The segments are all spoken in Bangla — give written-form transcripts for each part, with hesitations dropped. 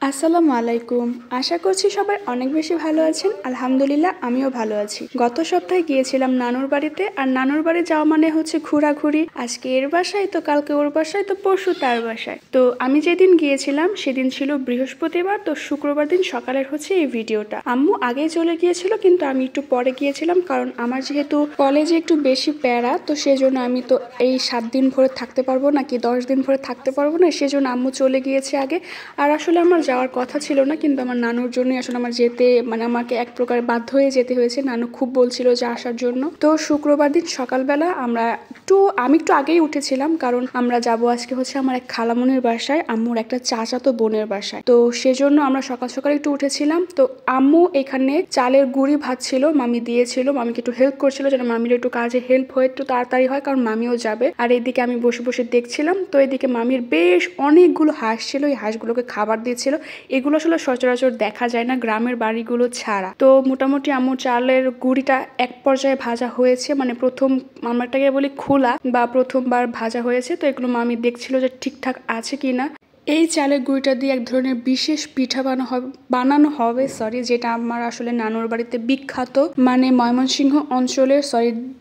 আসসালামু আলাইকুম। আশা করছি সবাই অনেক বেশি ভালো আছেন। আলহামদুলিল্লাহ আমিও ভালো আছি। গত সপ্তাহে গিয়েছিলাম নানুর বাড়িতে, আর নানুর বাড়ি যাওয়া মানে হচ্ছে ঘোরাঘুরি। আজকে এর বাসায় তো কালকে ওর বাসায় তো পরশু তার বাসায়। তো আমি যেদিন গিয়েছিলাম সেদিন ছিল বৃহস্পতিবার, তো শুক্রবার দিন সকালের হচ্ছে এই ভিডিওটা। আম্মু আগেই চলে গিয়েছিল কিন্তু আমি একটু পরে গিয়েছিলাম, কারণ আমার যেহেতু কলেজে একটু বেশি প্যারা, তো সেজন্য আমি তো এই 7 দিন ভরে থাকতে পারবো না, কি 10 দিন ভরে থাকতে পারবো না, সেজন্য আম্মু চলে গিয়েছে আগে। আর আসলে আমার যাওয়ার কথা ছিল না, কিন্তু আমার নানুর জন্যই আসলে আমার যেতে, মানে আমাকে এক প্রকার বাধ্য হয়ে যেতে হয়েছে। নানু খুব বলছিল যে আসার জন্য। তো শুক্রবার দিন সকালবেলা আমি একটু আগেই উঠেছিলাম, কারণ আমরা যাব আজকে হচ্ছে আমার এক খালামনির বাসায়, আম্মুর একটা চাচাতো বোনের বাসায়। তো সেজন্য আমরা সকাল সকাল একটু উঠেছিলাম। তো আম্মু এখানে চালের গুঁড়ি ভাজছিল, মামি দিয়েছিল, মামিকে একটু হেল্প করছিল যেন মামির একটু কাজে হেল্প হয়ে একটু তাড়াতাড়ি হয়, কারণ মামিও যাবে। আর এইদিকে আমি বসে বসে দেখছিলাম। তো এদিকে মামির বেশ অনেকগুলো হাঁস ছিল, এই হাঁসগুলোকে খাবার দিয়েছিল। এগুলো আসলে সচরাচর দেখা যায় না গ্রামের বাড়িগুলো ছাড়া। তো মোটামুটি আম্মু চালের গুঁড়িটা এক পর্যায়ে ভাজা হয়েছে, মানে প্রথম আমারটাকে বলি খোলা বা প্রথমবার ভাজা হয়েছে। তো এগুলো মামি দেখছিল যে ঠিকঠাক আছে কিনা। এই চালের গুঁড়িটা দিয়ে এক ধরনের বিশেষ পিঠা বানানো হবে, যেটা আমার আসলে নানুর বাড়িতে বিখ্যাত, মানে ময়মনসিংহ অঞ্চলের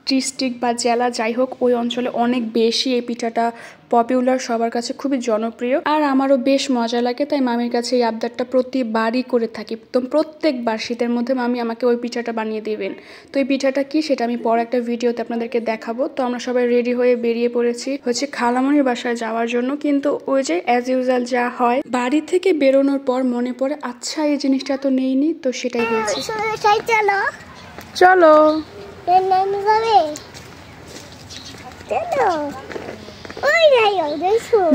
ডিস্ট্রিক্ট বা জেলা যাই হোক, ওই অঞ্চলে অনেক বেশি এই পিঠাটা পপুলার, সবার কাছে খুবই জনপ্রিয়। আর আমারও বেশ মজা লাগে, তাই মামির কাছে এই আবদারটা প্রতিবারই করে থাকি। তো প্রত্যেকবার শীতের মধ্যে মামি আমাকে ওই পিঠাটা বানিয়ে দেবেন। তো এই পিঠাটা কি সেটা আমি পরে একটা ভিডিওতে আপনাদেরকে দেখাবো। তো আমরা সবাই রেডি হয়ে বেরিয়ে পড়েছি হচ্ছে খালামনির বাসায় যাওয়ার জন্য। কিন্তু ওই যে অ্যাজ ইউজুয়াল যা হয়, বাড়ি থেকে বেরোনোর পর মনে পড়ে আচ্ছা এই জিনিসটা তো নেইনি, তো সেটাই হয়েছে। চলো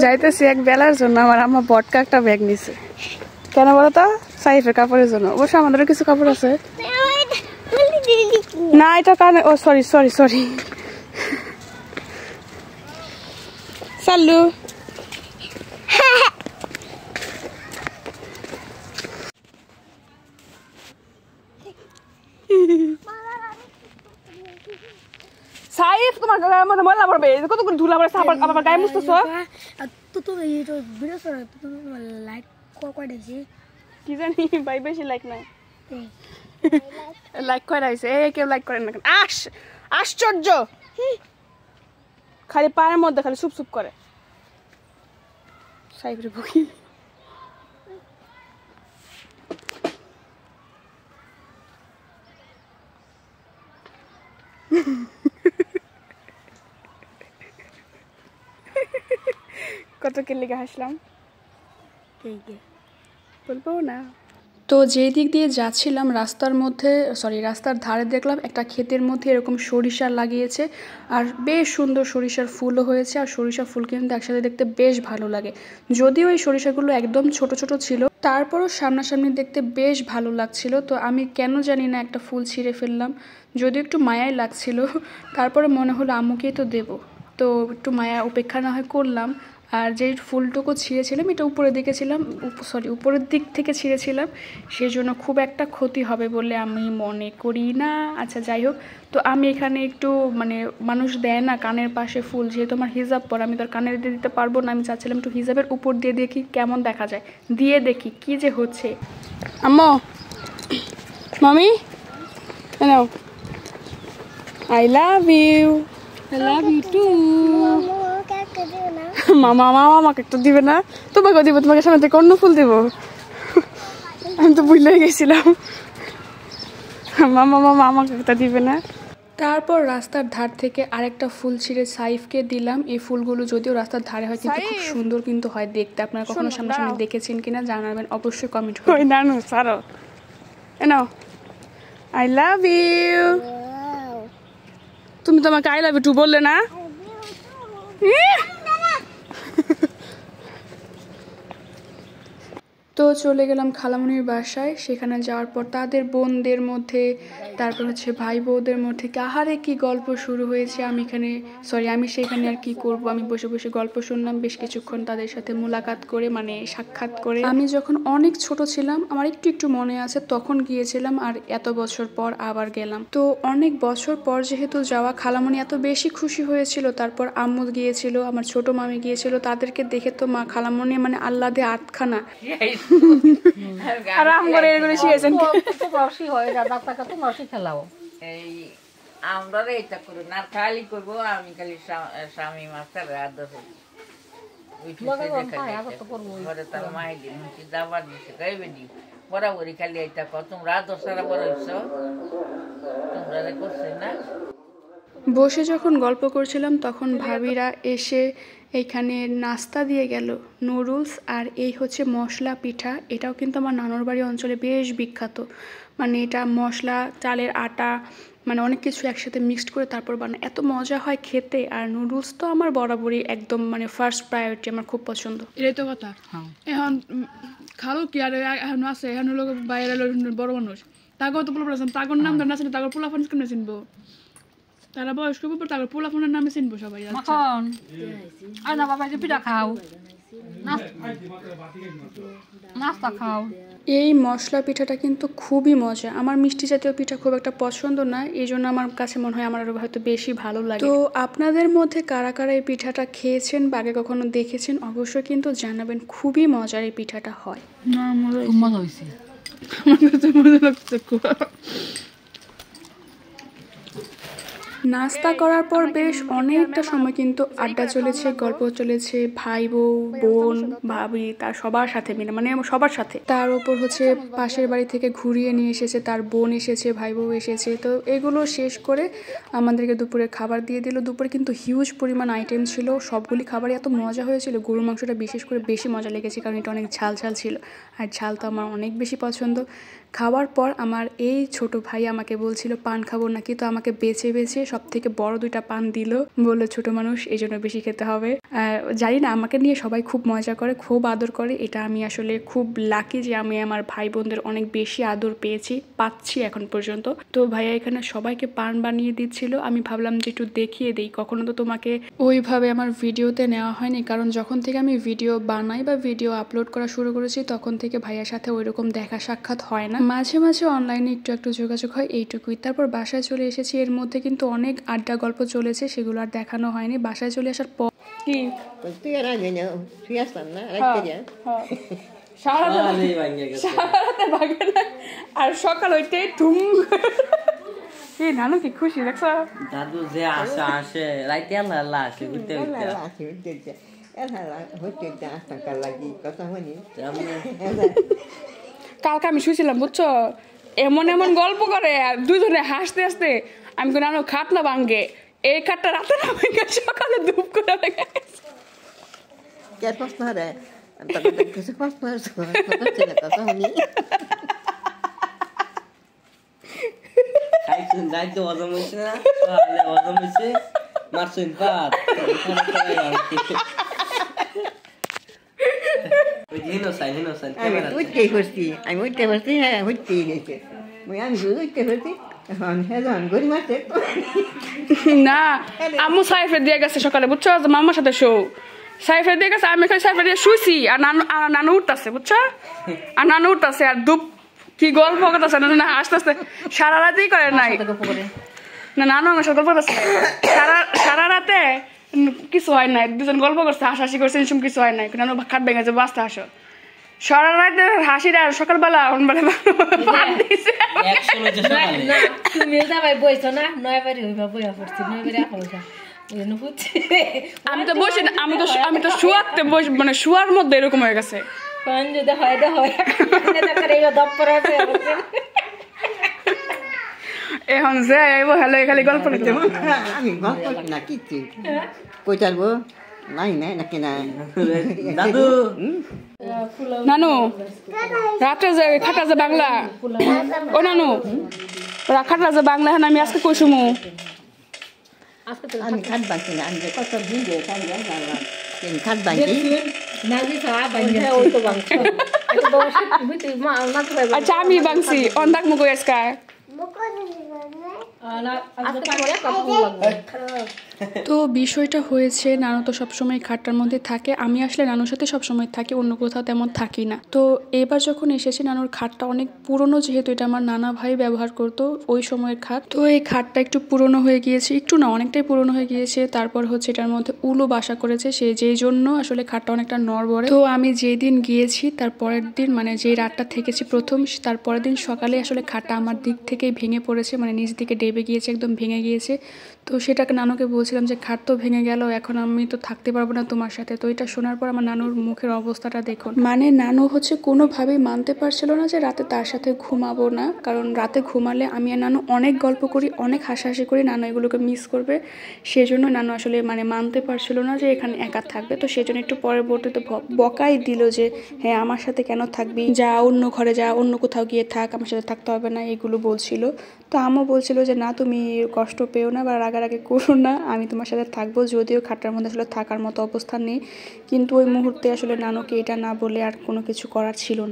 যাইতেছি এক বেলার জন্য। আমার আম্মা বটকা একটা ব্যাগ নিছে। কেন বলো তো? সাইফের কাপড়ের জন্য। অবশ্য আমাদেরও কিছু কাপড় আছে। না এটা কারণে, ও সরি সরি সরি। চালু সাইফ, তোমার গায়ের মধ্যে ময়লা পড়বে। কত করে ধুলা পড়ে, আবার গায়ে মুছতেছো। লাইক কয়টা কি জানি ভাই, বেশি লাইক নাই। লাইক কয়টা হয়েছে? কেউ লাইক করেন না কেন? আশ্চর্য, খালি পায়ের মধ্যে খালি সুপ সুপ করে। সাইফের বুকি কত কিল্লিকে হাসলাম, বলবো না। তো যেই দিক দিয়ে যাচ্ছিলাম রাস্তার ধারে দেখলাম একটা ক্ষেতের মধ্যে এরকম সরিষা লাগিয়েছে, আর বেশ সুন্দর সরিষার ফুলও হয়েছে। আর সরিষা ফুল কিন্তু একসাথে দেখতে বেশ ভালো লাগে। যদিও এই সরিষাগুলো একদম ছোট ছোট ছিল, তারপরও সামনাসামনি দেখতে বেশ ভালো লাগছিল। তো আমি কেন জানি না একটা ফুল ছিঁড়ে ফেললাম, যদিও একটু মায়াই লাগছিল। তারপরে মনে হলো আম্মুকেই তো দেবো, তো একটু মায়া উপেক্ষা না হয় করলাম। আর যে ফুলটুকু ছিঁড়েছিলাম এটা উপরের দিক থেকে ছিঁড়েছিলাম, সেজন্য খুব একটা ক্ষতি হবে বলে আমি মনে করি না। আচ্ছা যাই হোক, তো আমি এখানে একটু মানে মানুষ দেয় না কানের পাশে ফুল, যেহেতু আমার হিজাব পর আমি তো আর কানের দিয়ে দিতে পারবো না। আমি চাচ্ছিলাম একটু হিজাবের উপর দিয়ে দেখি কেমন দেখা যায়, দিয়ে দেখি কি যে হচ্ছে। আম্মু, মামি, নাও, I love you, I love you too. মামা আমাকে একটা দিবে না? তোমাকে দিব, তোমাকে সামনে থেকে অন্য ফুল দেবো। আমি তো ভুলে গেছিলাম। মামা আমাকে একটা দিবে না? তারপর রাস্তার ধার থেকে আরেকটা ফুল ছিঁড়ে সাইফকে দিলাম। এই ফুলগুলো যদিও রাস্তার ধারে হয় কিন্তু খুব সুন্দর কিন্তু হয় দেখতে। আপনারা কখনো সামনাসামনি দেখেছেন কিনা জানাবেন অবশ্যই কমেন্ট করবেন। নানু সারো, নাও, আই লাভ ইউ। তুমি তোমাকে আই লাভ ইউ টু বললে না? তো চলে গেলাম খালামনির বাসায়। সেখানে যাওয়ার পর তাদের বোনদের মধ্যে, তারপর হচ্ছে ভাই বউদের মধ্যে কাহারে কি গল্প শুরু হয়েছে। আমি সেখানে আর কি করব, আমি বসে বসে গল্প শুনলাম বেশ কিছুক্ষণ তাদের সাথে মোলাকাত করে, মানে সাক্ষাৎ করে। আমি যখন অনেক ছোট ছিলাম, আমার একটু একটু মনে আছে, তখন গিয়েছিলাম, আর এত বছর পর আবার গেলাম। তো অনেক বছর পর যেহেতু যাওয়া, খালামনি এত বেশি খুশি হয়েছিল। তারপর আম্মু গিয়েছিল, আমার ছোট মামি গিয়েছিল, তাদেরকে দেখে তো খালামনি মানে আল্লাদে আটখানা। আরাম করে এগুলো শিখেছেন তো রসি হয় দাদা টাকা তো রসি খেলাও এই আমরা এটা করি না খালি করবো আমি খালি স্বামী মাস্টার রাত ঘরে তার মাই দিন দাবার দিচ্ছে গাইবে দি বরাবরই খালি এটা কর তোমরা রাত 10টা বড় হইছ তোমরা করছে না। বসে যখন গল্প করছিলাম তখন ভাবিরা এসে এইখানে নাস্তা দিয়ে গেল, নুডলস আর এই হচ্ছে মশলা পিঠা। এটাও কিন্তু আমার নানুর বাড়ি অঞ্চলে বেশ বিখ্যাত। মানে এটা মশলা, চালের আটা, মানে অনেক কিছু একসাথে মিক্সড করে তারপর বানায়, এত মজা হয় খেতে। আর নুডলস তো আমার বরাবরই একদম মানে ফার্স্ট প্রায়োরিটি, আমার খুব পছন্দ। এটাই তো কথা। এখন খালো কি আর এখন আছে, এখন হলো বাইরে বড় মানুষ, তাকেও তো পোলা তাগর নাম ধরে না চিনবো, তাগর পোলা ফোন কেমনে চিনবো? তারা বয়স্ক উপর তাগর পোলা ফোনের নামে চিনবো সবাই। মাখন আর না বাবা যে পিঠা খাও, নাস্তা খাও। এই মশলা পিঠাটা কিন্তু খুবই মজা। আমার মিষ্টি জাতীয় পিঠা খুব একটা পছন্দ না, এই জন্য আমার কাছে মনে হয় আমার আরো হয়তো বেশি ভালো লাগে। তো আপনাদের মধ্যে কারা কারা এই পিঠাটা খেয়েছেন বা আগে কখনো দেখেছেন অবশ্যই কিন্তু জানাবেন। খুবই মজার এই পিঠাটা হয়। না মজা হয়েছে, আমার কাছে মজা লাগছে খুব। নাস্তা করার পর বেশ অনেকটা সময় কিন্তু আড্ডা চলেছে, গল্প চলেছে, ভাই বউ, বোন, ভাবি, তার সবার সাথে মিলে, মানে সবার সাথে। তার উপর হচ্ছে পাশের বাড়ি থেকে ঘুরিয়ে নিয়ে এসেছে, তার বোন এসেছে, ভাই বউ এসেছে। তো এগুলো শেষ করে আমাদেরকে দুপুরে খাবার দিয়ে দিল। দুপুরে কিন্তু হিউজ পরিমাণ আইটেম ছিল, সবগুলি খাবারই এত মজা হয়েছিল। গরুর মাংসটা বিশেষ করে বেশি মজা লেগেছে, কারণ এটা অনেক ঝাল ঝাল ছিল, আর ঝাল তো আমার অনেক বেশি পছন্দ। খাওয়ার পর আমার এই ছোট ভাই আমাকে বলছিল পান খাবো নাকি, তো আমাকে বেছে বেছে সব থেকে বড় 2টা পান দিল, বললো ছোট মানুষ এই জন্য বেশি খেতে হবে। জানি না, আমাকে নিয়ে সবাই খুব মজা করে, খুব আদর করে। এটা আমি আসলে খুব লাকি যে আমি আমার ভাই বোনদের অনেক বেশি আদর পাচ্ছি এখন পর্যন্ত। তো ভাইয়া এখানে সবাইকে পান বানিয়ে দিচ্ছিল। আমি ভাবলাম যে একটু দেখিয়ে দিই, কখনো তো তোমাকে ওইভাবে আমার ভিডিওতে নেওয়া হয়নি, কারণ যখন থেকে আমি ভিডিও বানাই বা ভিডিও আপলোড করা শুরু করেছি তখন থেকে ভাইয়ার সাথে ওইরকম দেখা সাক্ষাৎ হয় না। মাঝে মাঝে অনলাইনে একটু যোগাযোগ হয়, এইটুকুই। তারপর বাসায় চলে এসেছি। এর মধ্যে কিন্তু অনেক আড্ডা গল্প চলেছে, সেগুলো আর দেখানো হয়নি। বাসায় চলে আসার পর কি আর সকাল হইতে ধুম নানু কি খুশি দেখছ দাদু যে আসে রাইতে আল্লাহ আসে ঘুরতে কালকে আমি শুয়েছিলাম বুঝছো, এমন এমন গল্প করে আর দুজনে হাসতে হাসতে আমি নানু খাট না ভাঙ্গে, এই খাটটা রাতে না ভেঙে সকালে ধূপ করে ভেঙে যাইতে হজম হয়েছে না, হজম হয়েছে মারছেন পাত না আম্মু সাইফে দিয়ে গেছে সকালে বুঝছো, মামার সাথে শো সাইফে দিয়ে গেছে, আমি খালি সাইফে দিয়ে শুইছি আর নানু উঠতেছে বুঝছো, আর নানু উঠতেছে আর ধূপ কি গল্প করতেছে না আস্তে আস্তে সারা রাতেই করে নাই না, নানু আমার সাথে গল্প করতেছে সারা রাতে কিছু হয় নাই, দুজন গল্প করছে, হাসাহাসি করছে, এসব কিছু হয় নাই। নানু খাট ভেঙে যাবো বাঁচতে আসো, সারা রাতে হাসিটা সকালবেলা আমি তো বসি না, আমি তো শুয়াতে বসে, মানে শুয়ার মধ্যে এরকম হয়ে গেছে। এখন যে হ্যালো খালি গল্প আমি গল্প না কিছু কই পারবো নাই নাই নাকি না দাদু নানু রাতে যে খাটা যে বাংলা, ও নানু খাটা যে বাংলা এখন আমি আজকে কইসুমু আমি খাট বাঁচি না, আমি কত ভিজে খাট বাঁচি আচ্ছা আমি বাংছি অন্দাক মুখ আজকা তো বিষয়টা হয়েছে, নানু তো সবসময় খাটটার মধ্যে থাকে, আমি আসলে নানুর সাথে সবসময় থাকি, অন্য কোথাও তেমন থাকি না। তো এবার যখন এসেছি, নানুর খাটটা অনেক পুরনো, যেহেতু এটা আমার নানা ভাই ব্যবহার করতো ওই সময়ের খাট, তো এই খাটটা একটু পুরনো হয়ে গিয়েছে, একটু না অনেকটাই পুরনো হয়ে গিয়েছে। তারপর হচ্ছে এটার মধ্যে উলু বাসা করেছে, সে যেই জন্য আসলে খাটটা অনেকটা নড়বড়ে। তো আমি যেই দিন গিয়েছি তার পরের দিন, মানে যেই রাতটা থেকেছি প্রথম, তার পরের দিন সকালে আসলে খাটটা আমার দিক থেকেই ভেঙে পড়েছে, মানে নিচ দিকে ডেবে গিয়েছে, একদম ভেঙে গিয়েছে। তো সেটাকে নানুকে বলছিলাম যে খাট তো ভেঙে গেল, এখন আমি তো থাকতে পারবো না তোমার সাথে। তো এটা শোনার পর আমার নানুর মুখের অবস্থাটা দেখুন, মানে নানু হচ্ছে কোনোভাবেই মানতে পারছিল না যে রাতে তার সাথে ঘুমাবো না, কারণ রাতে ঘুমালে আমি আর নানু অনেক গল্প করি, অনেক হাসাহাসি করি, নানু এগুলোকে মিস করবে। সেজন্য নানু আসলে মানে মানতে পারছিল না যে এখানে একা থাকবে। তো সেজন্য একটু পরবর্তীতে বকাই দিল যে হ্যাঁ আমার সাথে কেন থাকবি, যা অন্য ঘরে যা, অন্য কোথাও গিয়ে থাক, আমার সাথে থাকতে হবে না, এগুলো বলছিল। তো আম্মু বলছিল যে না তুমি কষ্ট পেও না বা রাগারাগি করো না, আমি তোমার সাথে থাকবো, যদিও খাটটার মধ্যে আসলে থাকার মতো অবস্থা নেই। কিন্তু ওই মুহূর্তে আসলে নানুকে এটা না বলে আর কোনো কিছু করার ছিল না।